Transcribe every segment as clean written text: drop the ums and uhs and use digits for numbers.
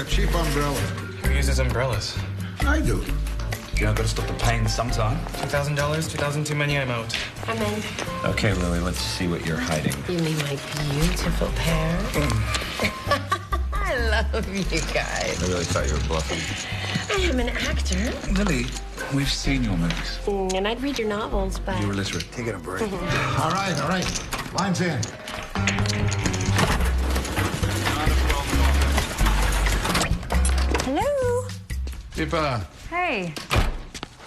a cheap umbrella. Who uses umbrellas? I do. You know, gotta stop the pain sometime. $2,000, 2,000 too many, I'm out. I'm in. Okay, Lily, let's see what you're hiding. You mean my beautiful pair? I love you guys. I really thought you were bluffing. I am an actor. Lily, we've seen your movies. And I'd read your novels, but... You were literate. Taking a break. All right. Line's in. Hello. Pippa, Hey.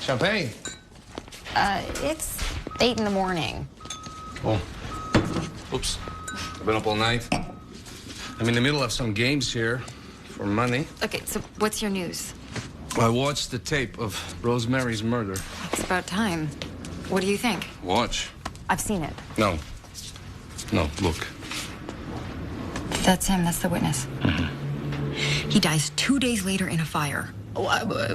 champagne. It's 8 in the morning. Oh. Oops. I've been up all night. I'm in the middle of some games here for money. Okay, so what's your news? I watched the tape of Rosemary's murder. It's about time. What do you think? Watch. I've seen it. No. No, look. That's him. That's the witness. He dies 2 days later in a fire.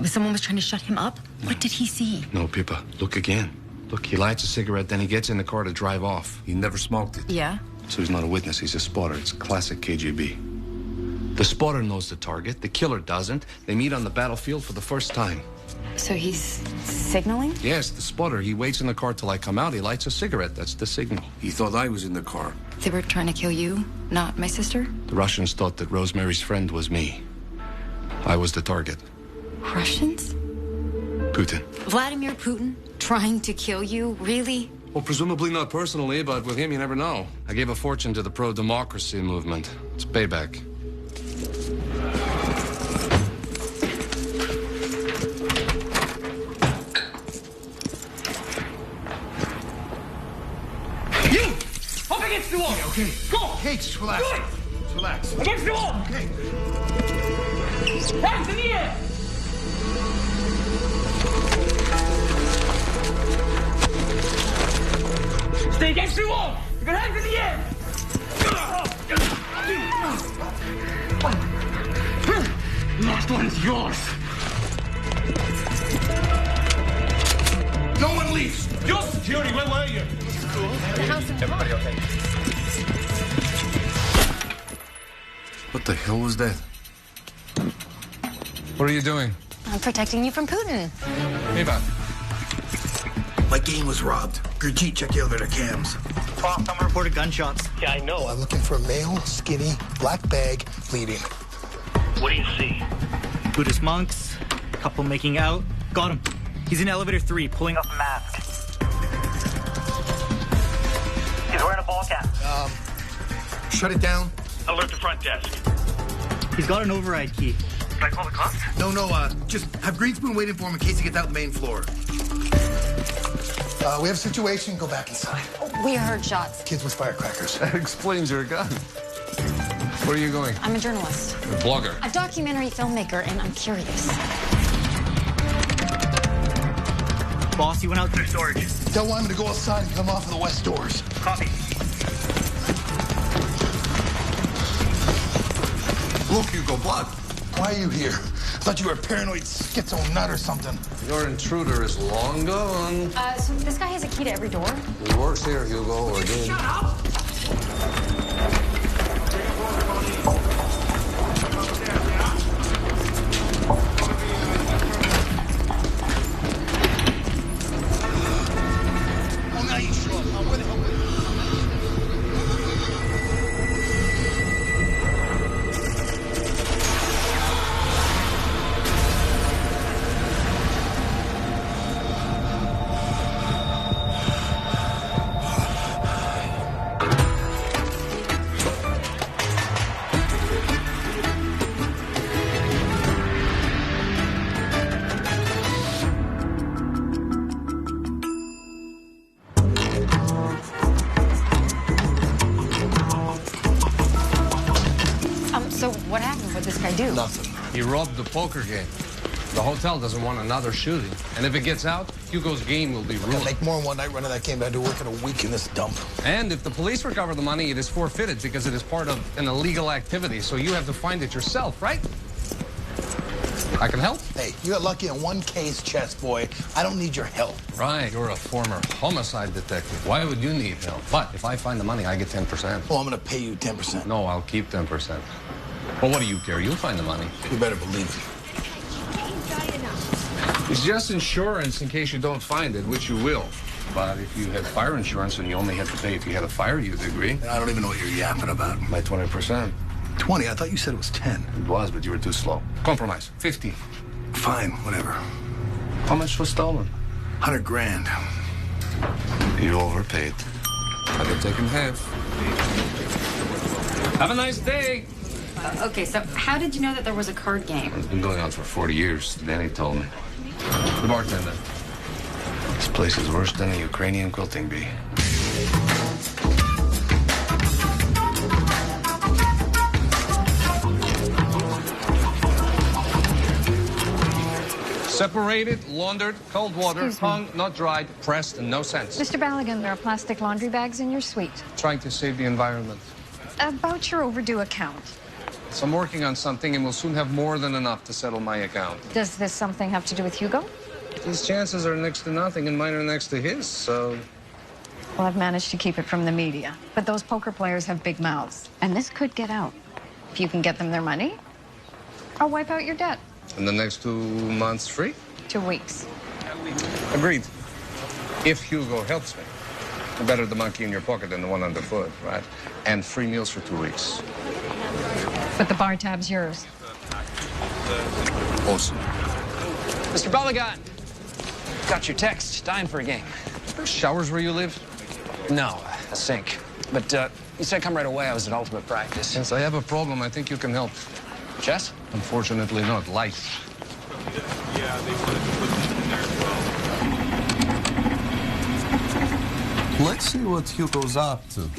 Someone was trying to shut him up? What did he see? No, Pippa. Look again. Look, he lights a cigarette, then he gets in the car to drive off. He never smoked it. Yeah? So he's not a witness, he's a spotter. It's classic KGB. The spotter knows the target, the killer doesn't. They meet on the battlefield for the first time. So he's signaling? Yes, the spotter, he waits in the car till I come out, he lights a cigarette, that's the signal. He thought I was in the car. They were trying to kill you, not my sister? The Russians thought that Rosemary's friend was me. I was the target. Russians? Putin. Vladimir Putin trying to kill you? Really? Well, presumably not personally, but with him you never know. I gave a fortune to the pro-democracy movement. It's payback. You! Up against the wall! Okay. Go! Okay, just relax. Do it! Just relax. Against the wall! Okay. Hands in the air! Stay against the wall! You got hands in the air! Last one's yours. No one leaves. Your security, where were you? The house in Everybody okay? What the hell was that? What are you doing? I'm protecting you from Putin. Eva. My game was robbed. Gurjeet, check the elevator cams. Someone reported gunshots. Yeah, I know. I'm looking for a male, skinny, black bag, bleeding. What do you see? Buddhist monks, couple making out. Got him. He's in elevator 3, pulling up a mask. He's wearing a ball cap. Shut it down. Alert the front desk. He's got an override key. Can I call the cops? No, just have Greenspoon waiting for him in case he gets out the main floor. We have a situation. Go back inside. We heard shots. Kids with firecrackers. That explains your gun. Where are you going? I'm a journalist. A blogger. A documentary filmmaker, and I'm curious. Boss, you went out through storage. Tell Wyman to go outside and come off of the west doors. Copy. Look, Hugo, blood. Why are you here? I thought you were a paranoid schizo nut or something. Your intruder is long gone. So this guy has a key to every door? He works here, Hugo, or did. Shut up! Oh, now you show up. Now, where the hell? So what happened? What'd this guy do? Nothing. He robbed the poker game. The hotel doesn't want another shooting. And if it gets out, Hugo's game will be I'll ruined. make more in one night run of that game than I do work in a week in this dump. And if the police recover the money, it is forfeited because it is part of an illegal activity. So you have to find it yourself, right? I can help. Hey, you got lucky in one case, chess boy. I don't need your help. Right, you're a former homicide detective. Why would you need help? But if I find the money, I get 10%. Well, I'm going to pay you 10%. No, I'll keep 10%. Well, what do you care? You'll find the money. You better believe it. It's just insurance in case you don't find it, which you will. But if you had fire insurance and you only had to pay if you had a fire, you'd agree. I don't even know what you're yapping about. By 20%. 20? I thought you said it was 10. It was, but you were too slow. Compromise. 50. Fine, whatever. How much was stolen? 100 grand. You overpaid. I could take him half. Have a nice day. Okay, so how did you know that there was a card game? It's been going on for 40 years. Danny told me. The bartender. This place is worse than a Ukrainian quilting bee. Separated, laundered, cold water, hung, not dried, pressed, and no sense. Mr. Ballaghan, there are plastic laundry bags in your suite. Trying to save the environment. About your overdue account. So I'm working on something and we'll soon have more than enough to settle my account. Does this something have to do with Hugo? His chances are next to nothing and mine are next to his, so... Well, I've managed to keep it from the media. But those poker players have big mouths. And this could get out. If you can get them their money, I'll wipe out your debt. In the next 2 months free? 2 weeks. Agreed. If Hugo helps me. Better the monkey in your pocket than the one underfoot, right? And free meals for 2 weeks. But the bar tab's yours. Awesome. Mr. Ballaghan, got your text. Dying for a game. There's showers where you live? No, a sink. But you said come right away. I was at ultimate practice. Since I have a problem, I think you can help. Chess? Unfortunately not. Life. Let's see what Hugo's up to.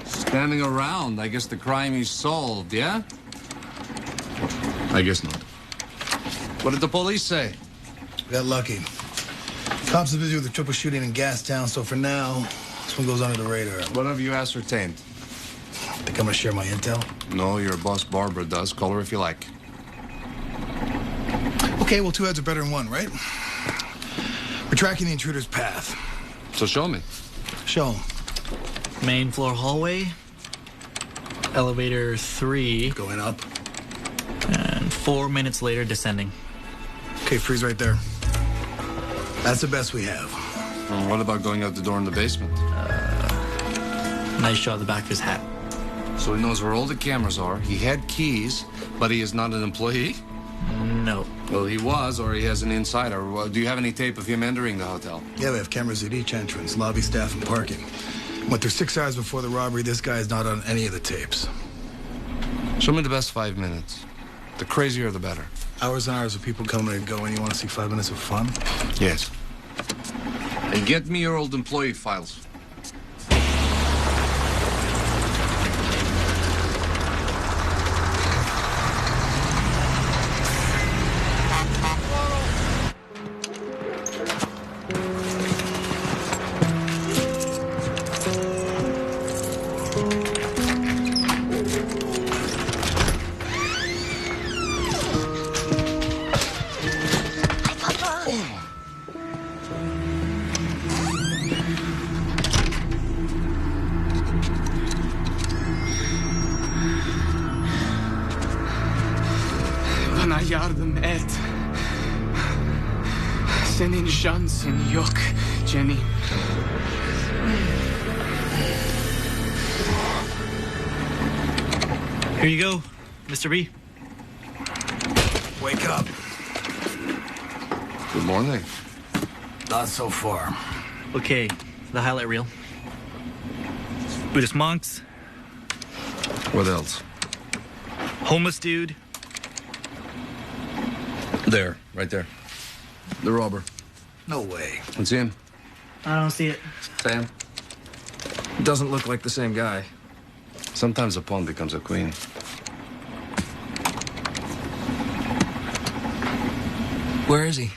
Standing around. I guess the crime is solved, yeah? I guess not. What did the police say? We got lucky. Cops are busy with the triple shooting in Gastown, so for now, this one goes under the radar. What have you ascertained? Think I'm gonna share my intel? No, your boss Barbara does. Call her if you like. Okay, well, 2 heads are better than 1, right? We're tracking the intruder's path. So show me. Show 'em. Main floor hallway. Elevator 3. Going up. And 4 minutes later, descending. Okay, freeze right there. That's the best we have. Well, what about going out the door in the basement? Nice shot of the back of his hat. So he knows where all the cameras are. He had keys, but he is not an employee? No. Well, he was, or he has an insider. Well, do you have any tape of him entering the hotel? Yeah, we have cameras at each entrance, lobby, staff, and parking. Went through 6 hours before the robbery. This guy's not on any of the tapes. Show me the best 5 minutes. The crazier, the better. Hours and hours of people coming and going. You want to see 5 minutes of fun? Yes. And get me your old employee files. Bana yardım et. Senin şansın yok Jenny. Here you go, Mr. B. Wake up. Good morning. Not so far. Okay, the highlight reel. Buddhist monks, What else? homeless dude. There, right there. The robber. No way. It's him. I don't see it. Sam. Doesn't look like the same guy. Sometimes a pawn becomes a queen. Where is he?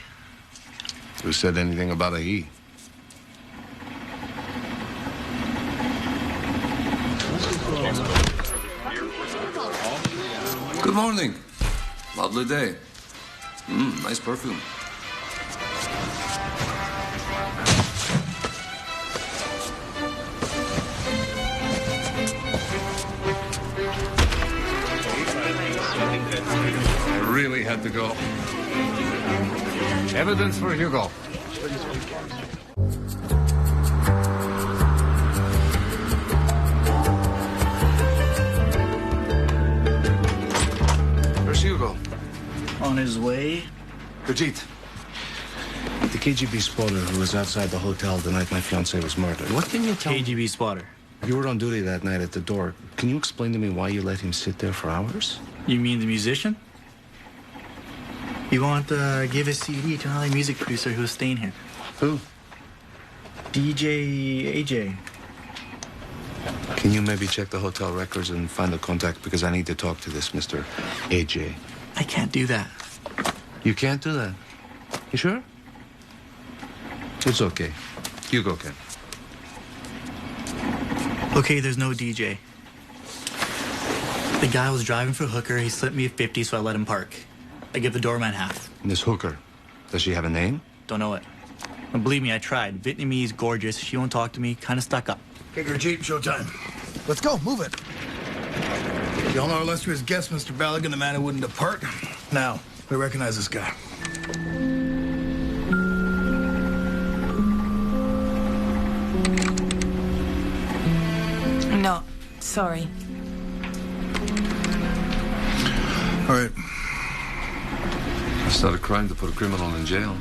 Who said anything about a he? Good morning. Lovely day. Nice perfume. really had to go. Evidence for Hugo. Where's Hugo? On his way. Brigitte, the KGB spotter who was outside the hotel the night my fiancée was murdered. What can you tell me? KGB spotter. You were on duty that night at the door. Can you explain to me why you let him sit there for hours? You mean the musician? You want to give a CD to another music producer who's staying here. Who? DJ AJ. Can you maybe check the hotel records and find the contact? Because I need to talk to this Mr. AJ. I can't do that. You can't do that? You sure? It's okay. Hugo can. Okay, there's no DJ. The guy was driving for Hooker. He slipped me a 50, so I let him park. I give the doorman half. Miss Hooker, does she have a name? Don't know it. And believe me, I tried. Vietnamese, gorgeous. She won't talk to me. Kind of stuck up. Take her Jeep, showtime. Let's go, move it. Y'all know our illustrious guest, Mr. Balagan, the man who wouldn't depart. Now, we recognize this guy. No, sorry. All right. It's not a crime to put a criminal in jail.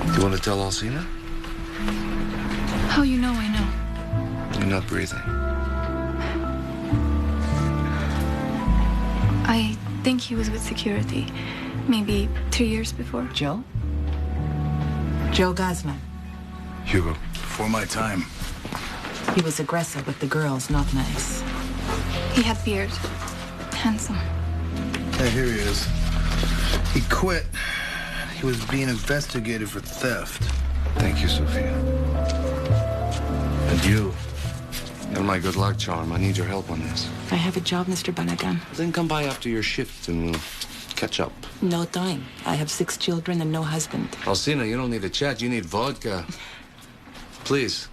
Do you want to tell Alcina? How you know I know? You're not breathing. I think he was with security. Maybe 2 years before. Joe? Joe Gosman. Hugo. Before my time. He was aggressive with the girls, not nice. He had beard. Handsome. Hey, here he is. He quit. He was being investigated for theft. Thank you, Sophia. And you. You're my good luck charm. I need your help on this. I have a job, Mr. Balagan. Then come by after your shift and we'll catch up. No time. I have 6 children and no husband. Alcina, you don't need a chat. You need vodka. Please.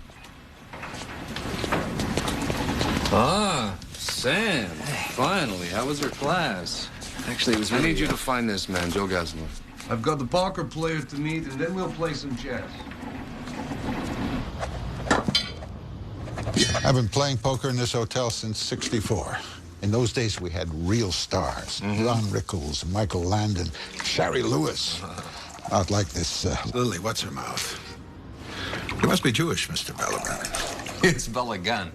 Ah, Sam. Finally. How was your class? Actually, it was I really... need you to find this man, Joe Gosman. I've got the poker players to meet, and then we'll play some chess. I've been playing poker in this hotel since '64. In those days, we had real stars. Ron Rickles, Michael Landon, Shari Lewis. Not like this Lily, what's her mouth? You must be Jewish, Mr. Balaban. It's Balagan.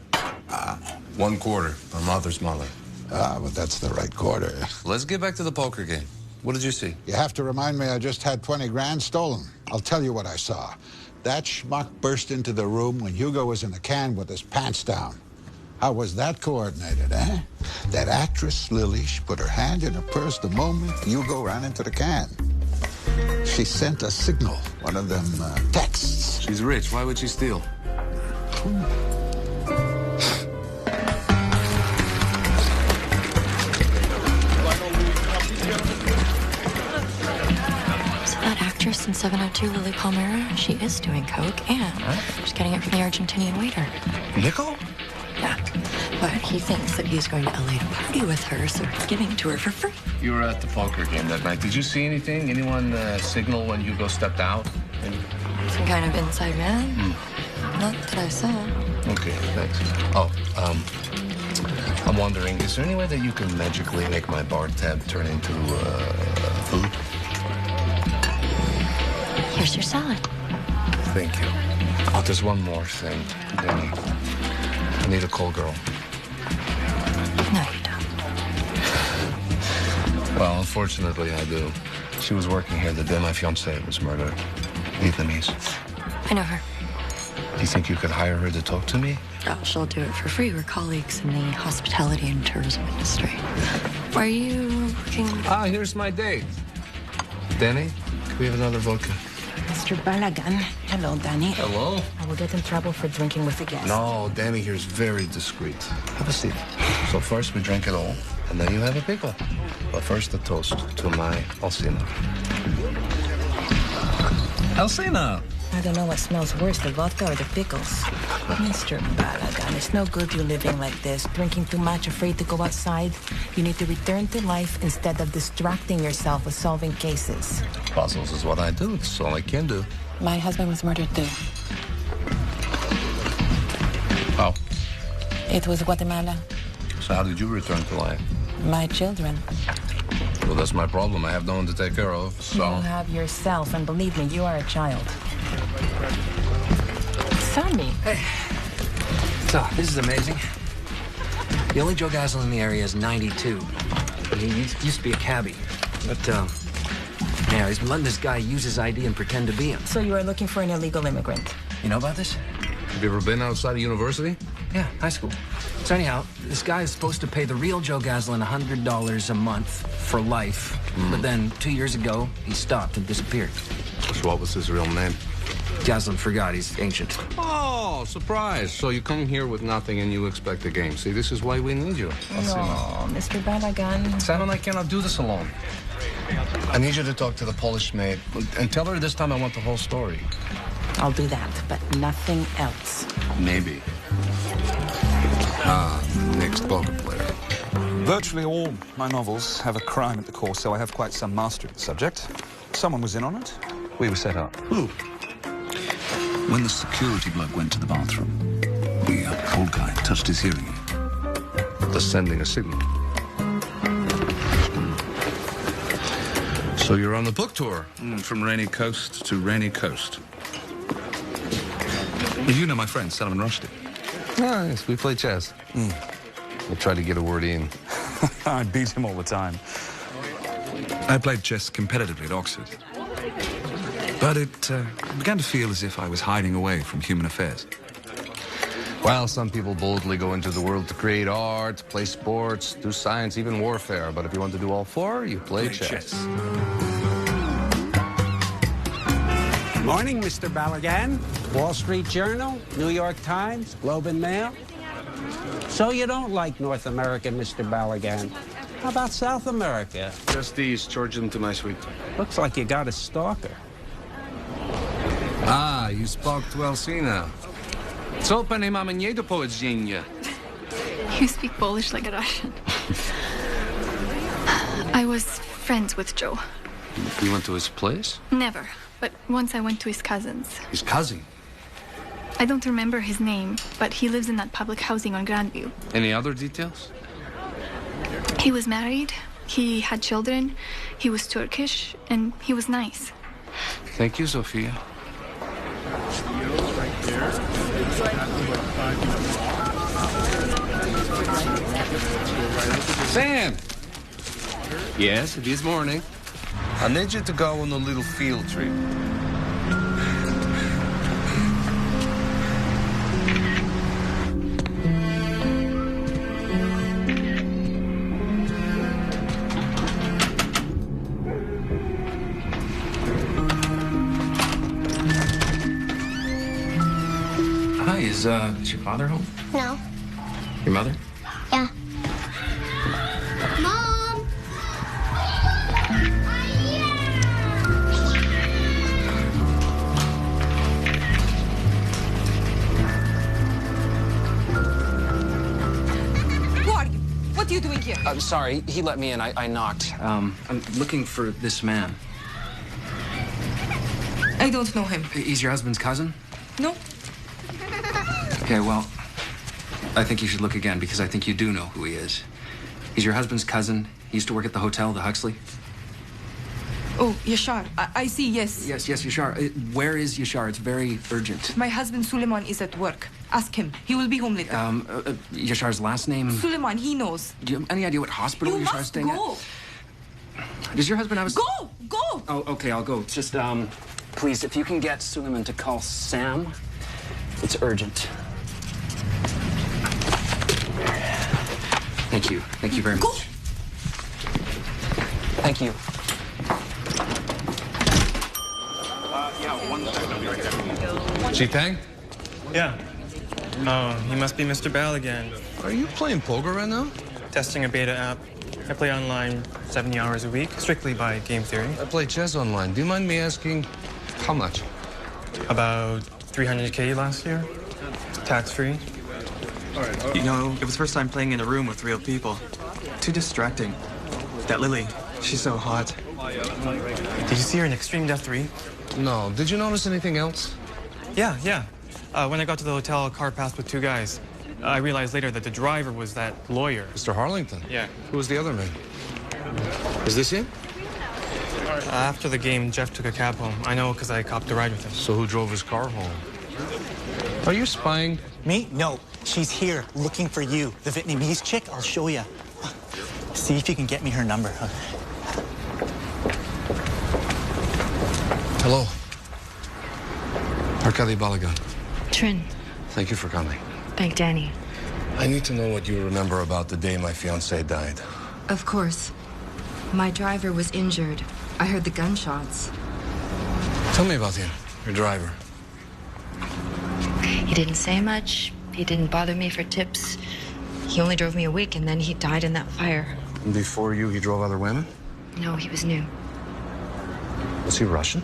1/4. My mother's mother. But that's the right quarter. Let's get back to the poker game. What did you see? You have to remind me I just had 20 grand stolen. I'll tell you what I saw. That schmuck burst into the room when Hugo was in a can with his pants down. How was that coordinated, eh? That actress, Lily, she put her hand in her purse the moment Hugo ran into the can. She sent a signal, one of them texts. She's rich. Why would she steal? That actress in 702, Lily Palmera, she is doing coke, and she's getting it from the Argentinian waiter. Nickel? Yeah, but he thinks that he's going to LA to party with her, so he's giving it to her for free. You were at the poker game that night. Did you see anything? Anyone signal when Hugo stepped out? Some kind of inside man? Not that I saw. Okay, thanks. Oh, I'm wondering, is there any way that you can magically make my bar tab turn into food? Here's your salad. Thank you. Oh, there's one more thing, Danny. I need a call girl. No, you don't. Well, unfortunately, I do. She was working here the day my fiancé was murdered. Vietnamese. I know her. Do you think you could hire her to talk to me? Oh, she'll do it for free. We're colleagues in the hospitality and tourism industry. Are you looking... Ah, here's my date. Danny, can we have another vodka? Mr. Balagan. Hello, Danny. Hello. I will get in trouble for drinking with the guests. No, Danny here's very discreet. Have a seat. So first we drink it all, and then you have a pickle. But first a toast to my Alcina. Alcina! I don't know what smells worse, the vodka or the pickles. Mr. Balagan, it's no good you living like this, drinking too much, afraid to go outside. You need to return to life instead of distracting yourself with solving cases. Puzzles is what I do. That's all I can do. My husband was murdered too. How? It was Guatemala. So how did you return to life? My children. Well, that's my problem. I have no one to take care of, so... You have yourself, and believe me, you are a child. Sammy. Hey. So, this is amazing. The only Joe Gazel in the area is 92. He used to be a cabbie. But, yeah, he's been letting this guy use his ID and pretend to be him. So you are looking for an illegal immigrant? You know about this? Have you ever been outside of university? Yeah, high school. So anyhow, this guy is supposed to pay the real Joe Gaslin $100 a month for life. But then 2 years ago, he stopped and disappeared. So what was his real name? Gaslin forgot. He's ancient. Oh, surprise. So you come here with nothing and you expect a game. See, this is why we need you. No, Mr. Balagan. Sam and I cannot do this alone. I need you to talk to the Polish maid and tell her this time I want the whole story. I'll do that, but nothing else. Maybe. Next poker player. Virtually all my novels have a crime at the core, so I have quite some mastery of the subject. Someone was in on it. We were set up. Who? When the security bloke went to the bathroom, the old guy touched his hearing aid. They're sending a signal. So you're on the book tour? From rainy coast to rainy coast. You know my friend, Salman Rushdie. Ah, yes, we play chess. I try to get a word in. I beat him all the time. I played chess competitively at Oxford. But it began to feel as if I was hiding away from human affairs. Well, some people boldly go into the world to create art, play sports, do science, even warfare. But if you want to do all four, you play chess. Morning, Mr. Balagan. Wall Street Journal, New York Times, Globe and Mail. So you don't like North America, Mr. Balagan. How about South America? Just these. Charge them to my suite. Looks like you got a stalker. Ah, you spoke to LC now. Co pani mamy nie do powiedzenia? You speak Polish like a Russian. I was friends with Joe. You went to his place? Never. But once I went to his cousin's. His cousin? I don't remember his name, but he lives in that public housing on Grandview. Any other details? He was married, he had children, he was Turkish, and he was nice. Thank you, Sophia. Sam! Yes, it is morning. I need you to go on a little field trip. Hi, is your father home? No. Your mother? Yeah. Mom! What are you doing here? I'm sorry, he let me in. I knocked. I'm looking for this man. I don't know him. He's your husband's cousin? No. Okay, well, I think you should look again because I think you do know who he is. He's your husband's cousin. He used to work at the hotel, the Huxley. Oh, Yashar. I see, yes. Yes, Yashar. Where is Yashar? It's very urgent. My husband Suleiman is at work. Ask him. He will be home later. Yashar's last name? Suleiman, he knows. Do you have any idea what hospital Yashar's staying at? Does your husband have a... Go! Go! Oh, okay, I'll go. Just, please, if you can get Suleiman to call Sam, it's urgent. Thank you. Thank you very much. Go! Thank you. Chitang? Yeah. Oh, he must be Mr. Balagan. Are you playing poker right now? Testing a beta app. I play online 70 hours a week, strictly by game theory. I play chess online. Do you mind me asking how much? About 300K last year. Tax-free. You know, it was the first time playing in a room with real people. Too distracting. That Lily, she's so hot. Did you see her in Extreme Death 3? No. Did you notice anything else? Yeah. When I got to the hotel, a car passed with two guys. I realized later that the driver was that lawyer. Mr. Harlington? Yeah. Who was the other man? Is this him? After the game, Jeff took a cab home. I know because I copped a ride with him. So who drove his car home? Are you spying? Me? No. She's here looking for you. The Vietnamese chick? I'll show you. See if you can get me her number. Hello. Arkady Balagan. Trin, Thank you for coming. thank Danny. I need to know what you remember about the day my fiancée died. Of course. My driver was injured. I heard the gunshots. Tell me about him, your driver. He didn't say much. He didn't bother me for tips. He only drove me a week, and then he died in that fire. Before you, he drove other women? No, he was new. Was he Russian?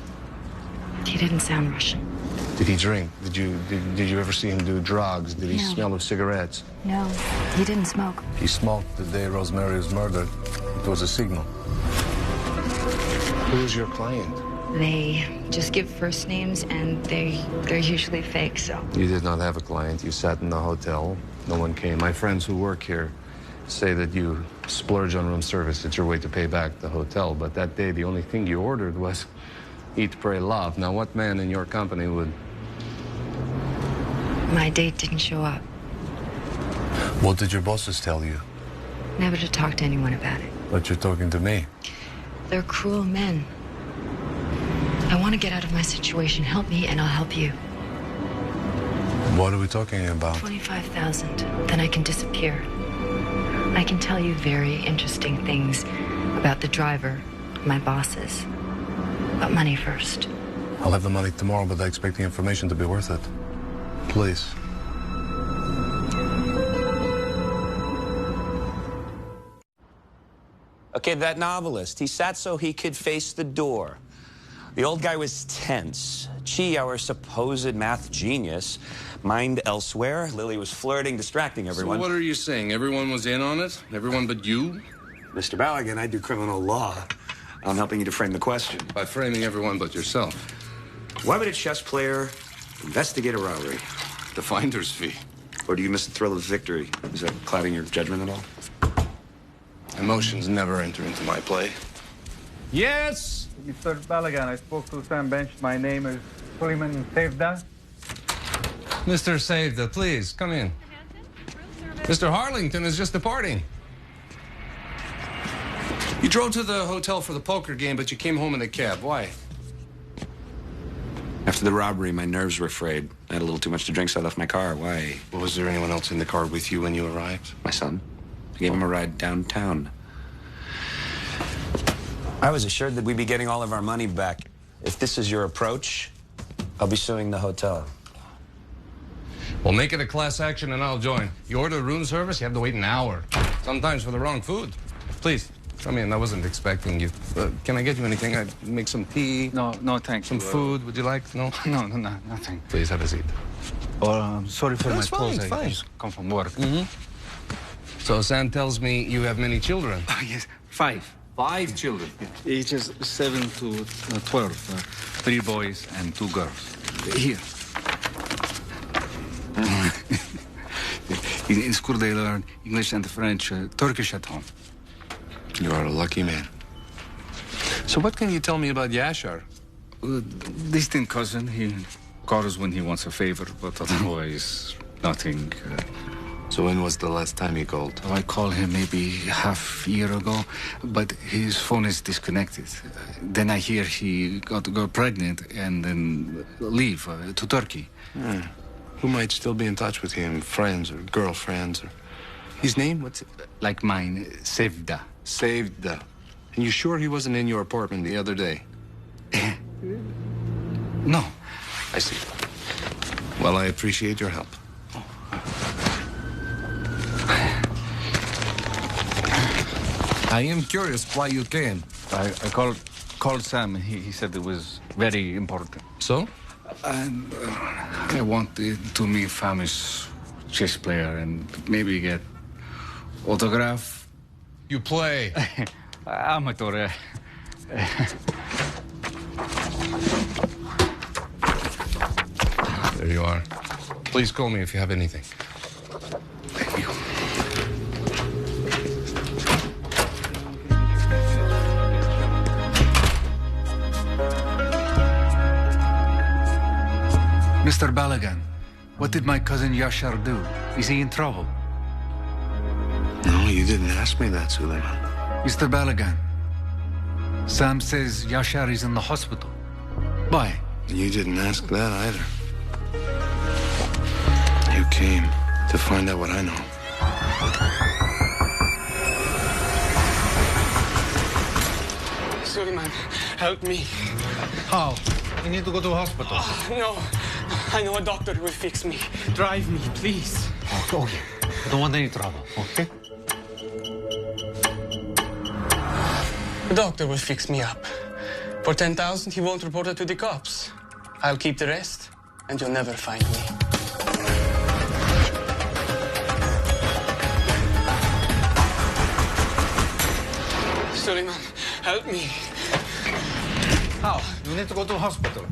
He didn't sound Russian. Did he drink? Did you ever see him do drugs? Did he No. smell of cigarettes? No, he didn't smoke. He smoked the day Rosemary was murdered. It was a signal. Who was your client? They just give first names, and they're usually fake, so. You did not have a client. You sat in the hotel. No one came. My friends who work here say that you splurge on room service. It's your way to pay back the hotel. But that day, the only thing you ordered was eat, pray, love. Now, what man in your company would? My date didn't show up. What did your bosses tell you? Never to talk to anyone about it. But you're talking to me. They're cruel men. I want to get out of my situation. Help me, and I'll help you. What are we talking about? 25,000. Then I can disappear. I can tell you very interesting things about the driver, my bosses. But money first. I'll have the money tomorrow, but I expect the information to be worth it. Please. Okay, that novelist, he sat so he could face the door. The old guy was tense. Chi, our supposed math genius, mind elsewhere. Lily was flirting, distracting everyone. So what are you saying? Everyone was in on it? Everyone but you? Mr. Balagan, I do criminal law. I'm helping you to frame the question. By framing everyone but yourself. Why would a chess player investigate a robbery? The finder's fee. Or do you miss the thrill of victory? Is that clouding your judgment at all? Emotions never enter into my play. Yes! Mr. Balagan, I spoke to Sam Bench. My name is Suleiman Sevda. Mr. Savda, please, come in. Mr. Harlington is just departing. You drove to the hotel for the poker game, but you came home in a cab. Why? After the robbery, my nerves were frayed. I had a little too much to drink, so I left my car. Why? Was there anyone else in the car with you when you arrived? My son. I gave him a ride downtown. I was assured that we'd be getting all of our money back. If this is your approach, I'll be suing the hotel. Well, make it a class action and I'll join. You order room service, you have to wait an hour. Sometimes for the wrong food. Please, come in. I wasn't expecting you. Can I get you anything? I'd make some tea. No, thank you. Some food, would you like? No? No, nothing. Please, have a seat. Oh, I'm sorry for That's my clothes. fine, I just come from work. So Sam tells me you have many children. Oh, yes, 5. 5 children? Ages 7 to 12. 3 boys and 2 girls. Here. In school they learn English and French, Turkish at home. You are a lucky man. So what can you tell me about Yashar? Distant cousin. He calls when he wants a favor, but otherwise nothing. So when was the last time he called? I called him maybe half year ago, but his phone is disconnected. Then I hear he got pregnant and then leave to Turkey. Who might still be in touch with him? Friends or girlfriends? Or... His name? What's it? Like mine, Sevda. Sevda. And you sure he wasn't in your apartment the other day? No. I see. Well, I appreciate your help. I am curious why you came. I called Sam. He said it was very important. So? And I wanted to meet famous chess player and maybe get autograph. You play? Amateur. There you are. Please call me if you have anything. Thank you. Mr. Balagan, what did my cousin Yashar do? Is he in trouble? No, you didn't ask me that, Suleiman. Mr. Balagan, Sam says Yashar is in the hospital. Why? You didn't ask that either. You came to find out what I know. Suleiman, help me. How? You need to go to a hospital. No, I know a doctor who will fix me. Drive me, please. Okay. Don't want any trouble, okay? The doctor will fix me up. For 10,000, he won't report it to the cops. I'll keep the rest, and you'll never find me. Suleiman, help me. How? You need to go to a hospital.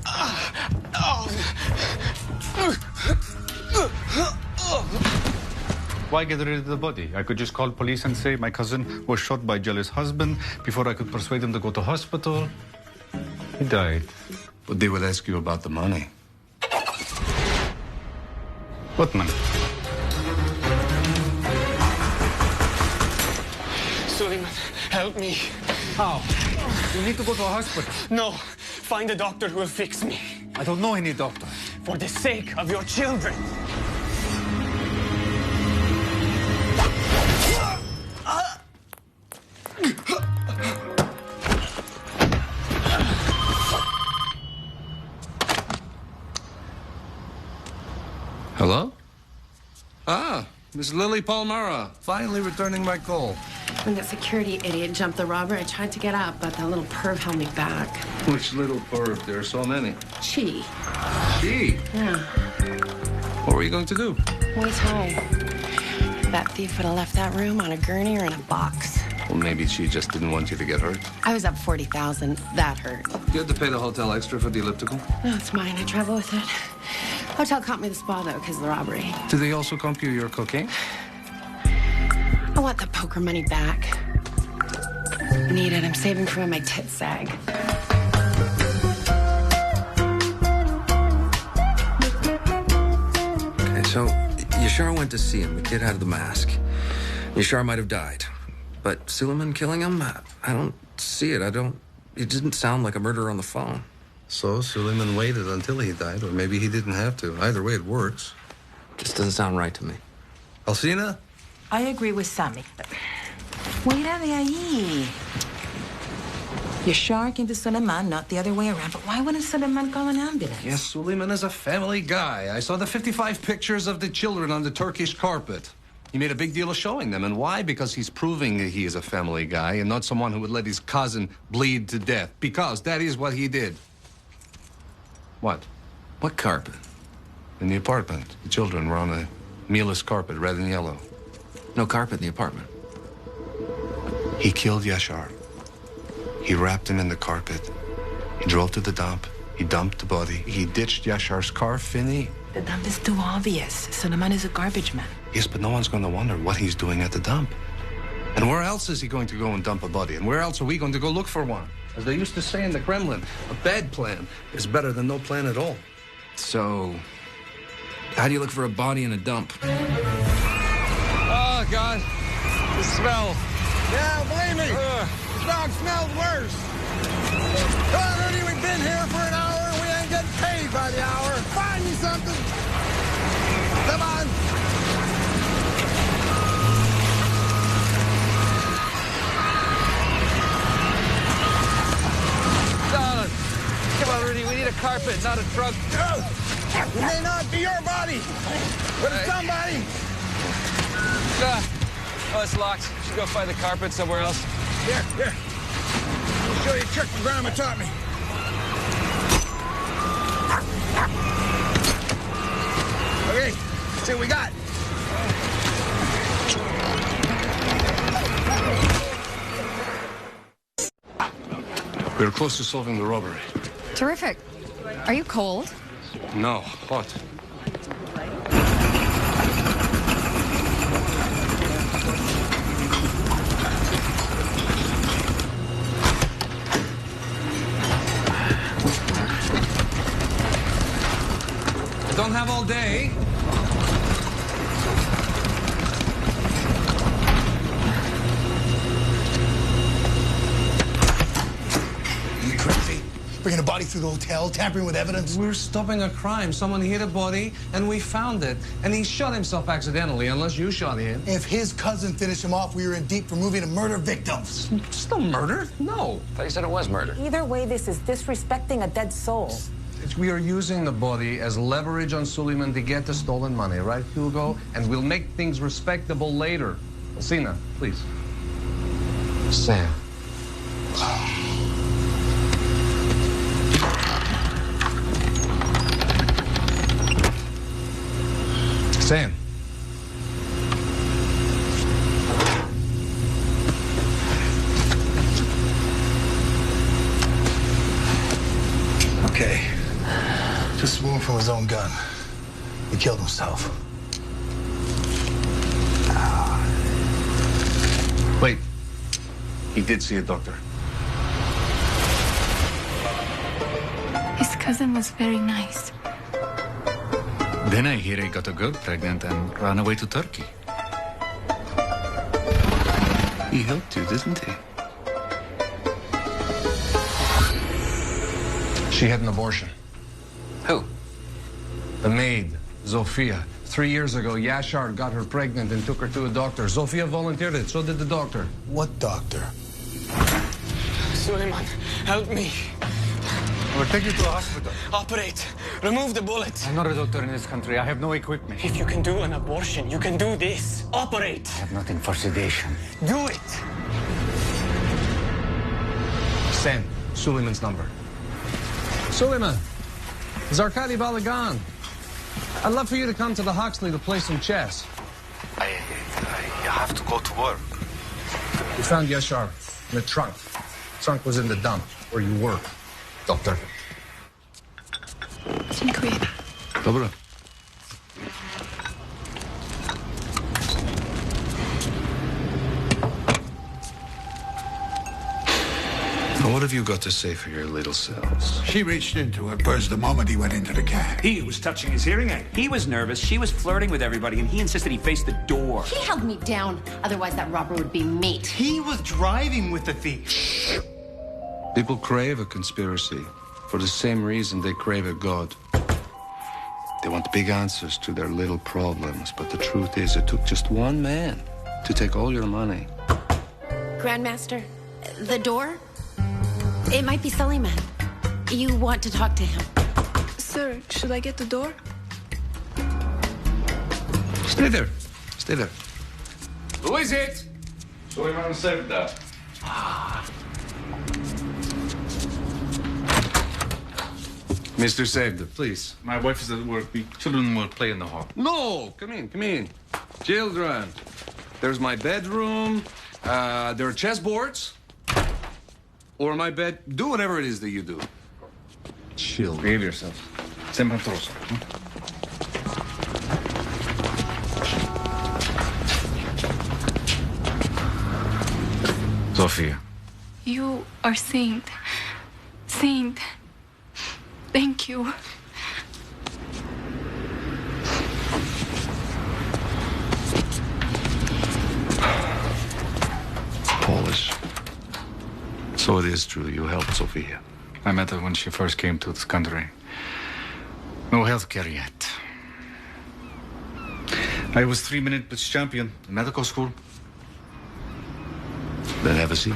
Why get rid of the body? I could just call police and say my cousin was shot by jealous husband before I could persuade him to go to hospital. He died. But they would ask you about the money. What money? Suleiman, help me. How? You need to go to a hospital. No, find a doctor who will fix me. I don't know any doctor. For the sake of your children. Hello? Ah, Miss Lily Palmera, finally returning my call. When that security idiot jumped the robber, I tried to get up, but that little perv held me back. Which little perv? There are so many. Chi. Gee. Yeah. What were you going to do? Muay Thai. That thief would have left that room on a gurney or in a box. Well, maybe she just didn't want you to get hurt. I was up 40,000. That hurt. You had to pay the hotel extra for the elliptical? No, it's mine. I travel with it. Hotel comped me the spa, though, because of the robbery. Did they also comp you your cocaine? I want the poker money back. Need it. I'm saving for when my tits sag. Okay, so Yashar went to see him. The kid had the mask. Yashar might have died. But Suleiman killing him? I don't see it. It didn't sound like a murder on the phone. So Suleiman waited until he died, or maybe he didn't have to. Either way, it works. Just doesn't sound right to me. Alcina? I agree with Sammy. Fuera de ahí. Yashar came to Suleiman, not the other way around. But why wouldn't Suleiman call an ambulance? Yes, Suleiman is a family guy. I saw the 55 pictures of the children on the Turkish carpet. He made a big deal of showing them. And why? Because he's proving that he is a family guy and not someone who would let his cousin bleed to death. Because that is what he did. What? What carpet? In the apartment. The children were on a mealless carpet, red and yellow. No carpet in the apartment. He killed Yashar. He wrapped him in the carpet. He drove to the dump. He dumped the body. He ditched Yashar's car. Fini. The dump is too obvious. Suleiman is a garbage man. Yes, but no one's going to wonder what he's doing at the dump. And where else is he going to go and dump a body? And where else are we going to go look for one? As they used to say in the Kremlin, a bad plan is better than no plan at all. So, how do you look for a body in a dump? Oh, God. The smell. Yeah, believe me. This dog smells worse. Oh, Rudy, we've been here for an hour and we ain't getting paid by the hour. Find me something. Come on. Come on, Rudy. We need a carpet, not a truck. It may not be your body, but it's somebody. Oh, it's locked. Should go find the carpet somewhere else. Here. I'll show you a trick my grandma taught me. Okay, let's see what we got. We're close to solving the robbery. Terrific. Are you cold? No, hot. I don't have all day. You crazy? Bringing a body through the hotel, tampering with evidence? We're stopping a crime. Someone hit a body, and we found it. And he shot himself accidentally, unless you shot him. If his cousin finished him off, we were in deep for moving a murder victim. It's no murder. No. I thought you said it was murder. Either way, this is disrespecting a dead soul. We are using the body as leverage on Suleiman to get the stolen money, right, Hugo? And we'll make things respectable later. Sina, please. Sam. Sam. Okay. Just wound from his own gun. He killed himself. Wait. He did see a doctor. His cousin was very nice. Then I hear he got a girl pregnant and ran away to Turkey. He helped you, didn't he? She had an abortion. Who? The maid, Zofia. 3 years ago, Yashar got her pregnant and took her to a doctor. Zofia volunteered it, so did the doctor. What doctor? Suleiman, help me. We'll take you to a hospital. Operate. Remove the bullet. I'm not a doctor in this country. I have no equipment. If you can do an abortion, you can do this. Operate. I have nothing for sedation. Do it. Sam, Suleiman's number. Suleiman, it's Arkady Balagan. I'd love for you to come to the Huxley to play some chess. I have to go to work. We found Yashar in the trunk. Trunk was in the dump where you work. Doctor. Dziękuję. Dobra. Now, what have you got to say for your little selves? She reached into her purse the moment he went into the cab. He was touching his hearing aid. He was nervous. She was flirting with everybody, and he insisted he face the door. He held me down. Otherwise, that robber would be mate. He was driving with the thief. People crave a conspiracy for the same reason they crave a god. They want big answers to their little problems, but the truth is it took just one man to take all your money. Grandmaster, the door? It might be Suleiman. You want to talk to him. Sir, should I get the door? Stay there. Stay there. Who is it? Suleiman Sevda. Mr. Sevda, please. My wife is at work. The children will play in the hall. No, come in, come in. Children, there's my bedroom. There are chessboards. Or my bed. Do whatever it is that you do. Chill. Behave yourself. Sempre troso. Sofia. You are saint. Saint. Thank you. Polish. So it is true. You helped Sofia. I met her when she first came to this country. No healthcare yet. I was 3-minute blitz champion in medical school. Then have a seat.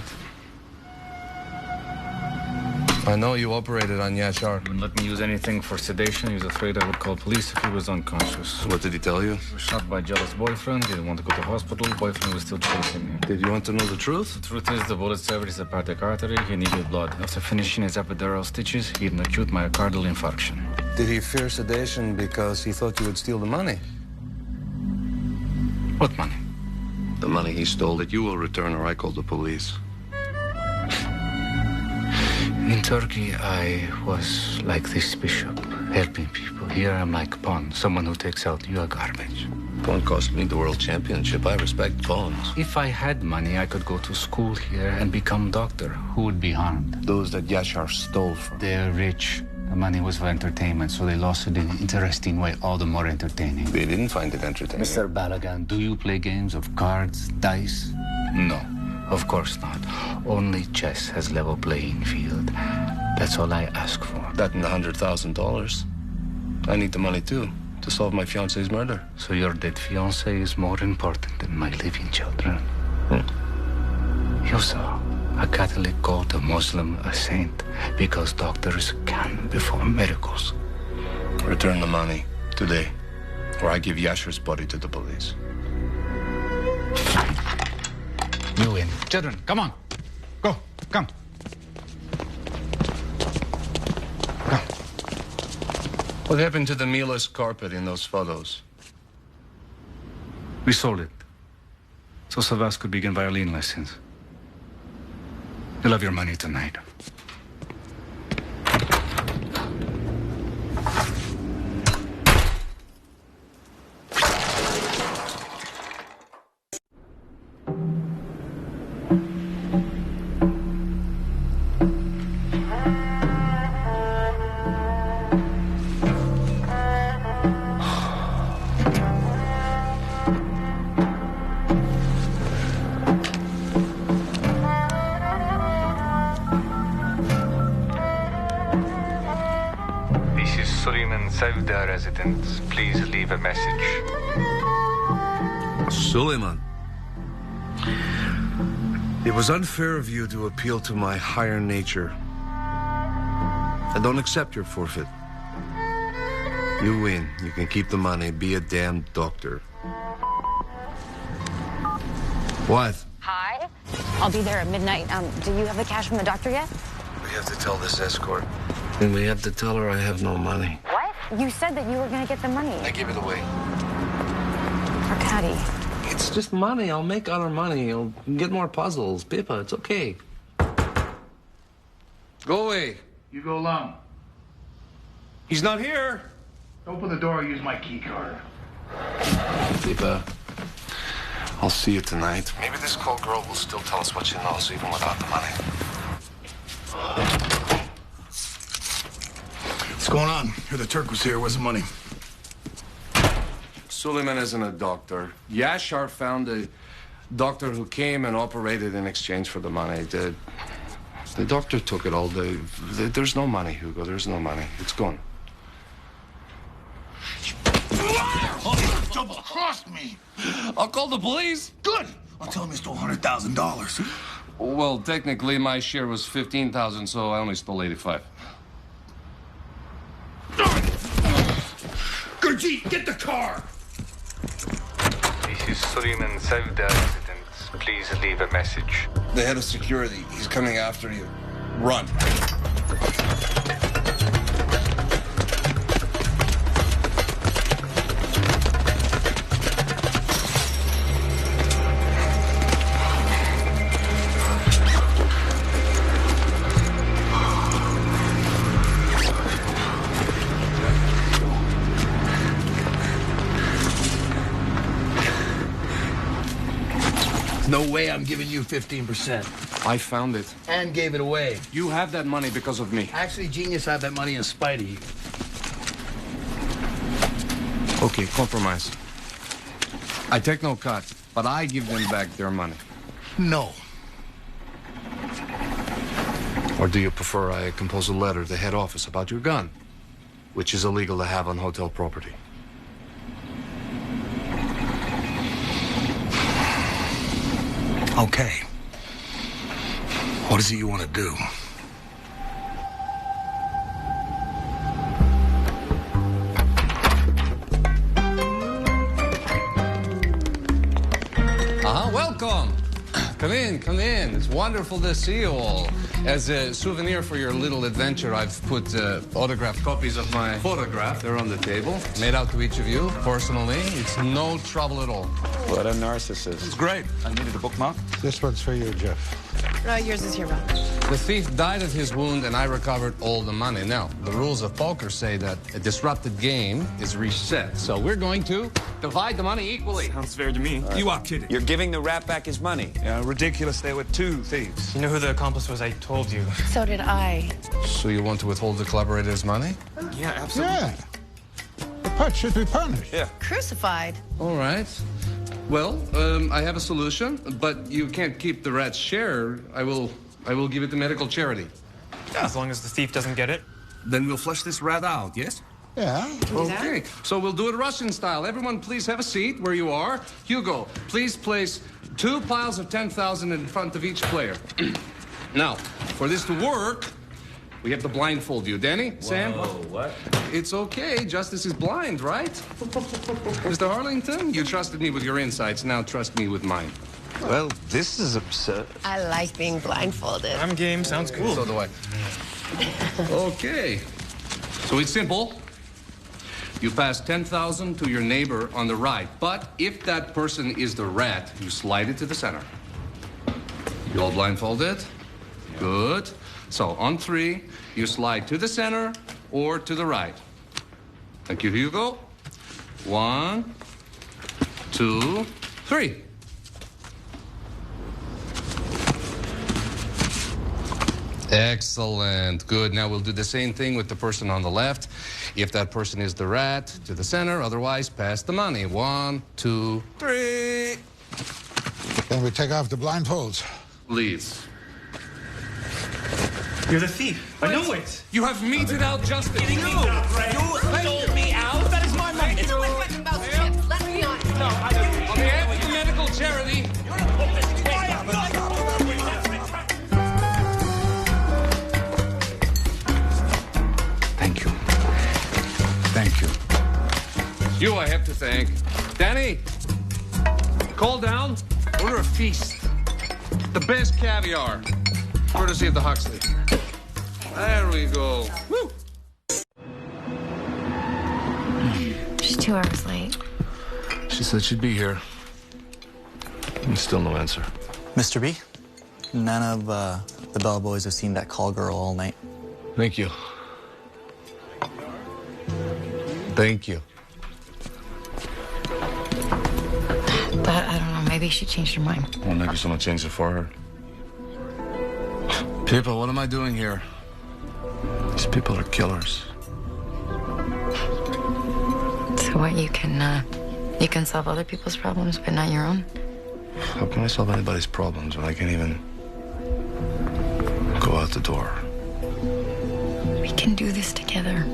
I know you operated on Yashar. He wouldn't let me use anything for sedation. He was afraid I would call police if he was unconscious. What did he tell you? He was shot by a jealous boyfriend. He didn't want to go to hospital. Boyfriend was still chasing me. Did you want to know the truth? The truth is, the bullet severed his hepatic artery. He needed blood. After finishing his epidural stitches, he had an acute myocardial infarction. Did he fear sedation because he thought you would steal the money? What money? The money he stole that you will return or I call the police. In Turkey, I was like this bishop, helping people. Here, I'm like Pawn, someone who takes out your garbage. Pawn cost me the world championship. I respect pawns. If I had money, I could go to school here and become doctor. Who would be harmed? Those that Yashar stole from. They're rich. The money was for entertainment, so they lost it in an interesting way, all the more entertaining. They didn't find it entertaining. Mr. Balagan, do you play games of cards, dice? No, of course not. Only chess has level playing field. That's all I ask for. That and $100,000. I need the money, too, to solve my fiancé's murder. So your dead fiancé is more important than my living children? You saw. A Catholic called a Muslim a saint because doctors can perform miracles. Return the money today, or I give Yashar's body to the police. You win. Children, come on. Go, come. Come. What happened to the Milas carpet in those photos? We sold it, so Savas could begin violin lessons. You'll have your money tonight. Sevda residents, please leave a message. Suleiman, it was unfair of you to appeal to my higher nature. I don't accept your forfeit. You win. You can keep the money. Be a damn doctor. What? Hi. I'll be there at midnight. Do you have the cash from the doctor yet? We have to tell this escort. And we have to tell her I have no money. What? You said that you were going to get the money. I give it away. Arkady. It's just money. I'll make other money. I'll get more puzzles. Pippa, it's okay. Go away. You go alone. He's not here. Open the door, use my key card. Pippa, I'll see you tonight. Maybe this cold girl will still tell us what she knows, even without the money. What's going on? Heard the Turk was here. Where's the money? Suleiman isn't a doctor. Yashar found a doctor who came and operated in exchange for the money. The doctor took it all. There's no money, Hugo. There's no money. It's gone. Double-crossed me. I'll call the police. Good. I'll tell him he stole $100,000. Well, technically, my share was $15,000, so I only stole $85,000. Gurjeet, get the car! This is Suleiman Sevda residents. Please leave a message. The head of security, he's coming after you. Run. No way I'm giving you 15%. I found it. And gave it away. You have that money because of me. Actually, Genius had that money in spite of you. Okay, compromise. I take no cut, but I give them back their money. No. Or do you prefer I compose a letter to head office about your gun, which is illegal to have on hotel property? Okay. What is it you want to do? Welcome. Come in, come in. It's wonderful to see you all. As a souvenir for your little adventure, I've put autographed copies of my photograph. They're on the table. Made out to each of you personally. It's no trouble at all. What a narcissist. It's great. I needed a bookmark. This one's for you, Jeff. Yours is here, Rob. The thief died of his wound, and I recovered all the money. Now, the rules of poker say that a disrupted game is reset. So we're going to divide the money equally. Sounds fair to me. Right. You are kidding. You're giving the rat back his money. Yeah, ridiculous. There were two thieves. You know who the accomplice was? I told you. So did I. So you want to withhold the collaborator's money? Yeah, absolutely. Yeah. The putt should be punished. Yeah. Crucified. All right. Well, I have a solution, but you can't keep the rat's share. I will give it to medical charity. Yeah, as long as the thief doesn't get it. Then we'll flush this rat out, yes? Yeah. Okay. So we'll do it Russian style. Everyone, please have a seat where you are. Hugo, please place 2 piles of 10,000 in front of each player. Now, for this to work, we have to blindfold you. Danny? Sam? What? It's okay. Justice is blind, right? Mr. Harlington, you trusted me with your insights. Now trust me with mine. Well, this is absurd. I like being blindfolded. I'm game. Sounds cool. So do I. Okay. So it's simple. You pass 10,000 to your neighbor on the right. But if that person is the rat, you slide it to the center. You all blindfolded? Yeah. Good. So on 3, you slide to the center or to the right. Thank you, Hugo. 1, 2, 3. Excellent. Good. Now we'll do the same thing with the person on the left. If that person is the rat, to the center. Otherwise, pass the money. 1, 2, 3. Then we take off the blindfolds. Please. You're the thief. I know it. You have meted out justice. You sold me out. That is my money. It's always like about chips. Let's be honest. No, I don't. On behalf of the medical charity. Thank you. Thank you. You I have to thank. Danny, call down. Order a feast. The best caviar. Courtesy of the Huxley. There we go. Woo! She's 2 hours late. She said she'd be here. And still no answer. Mr. B, none of the bellboys have seen that call girl all night. Thank you. Thank you. But I don't know, maybe she changed her mind. Well, maybe someone changed it for her. People, what am I doing here? These people are killers. So what, you can solve other people's problems, but not your own? How can I solve anybody's problems when I can't even go out the door? We can do this together.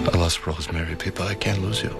I lost Rosemary, people. I can't lose you.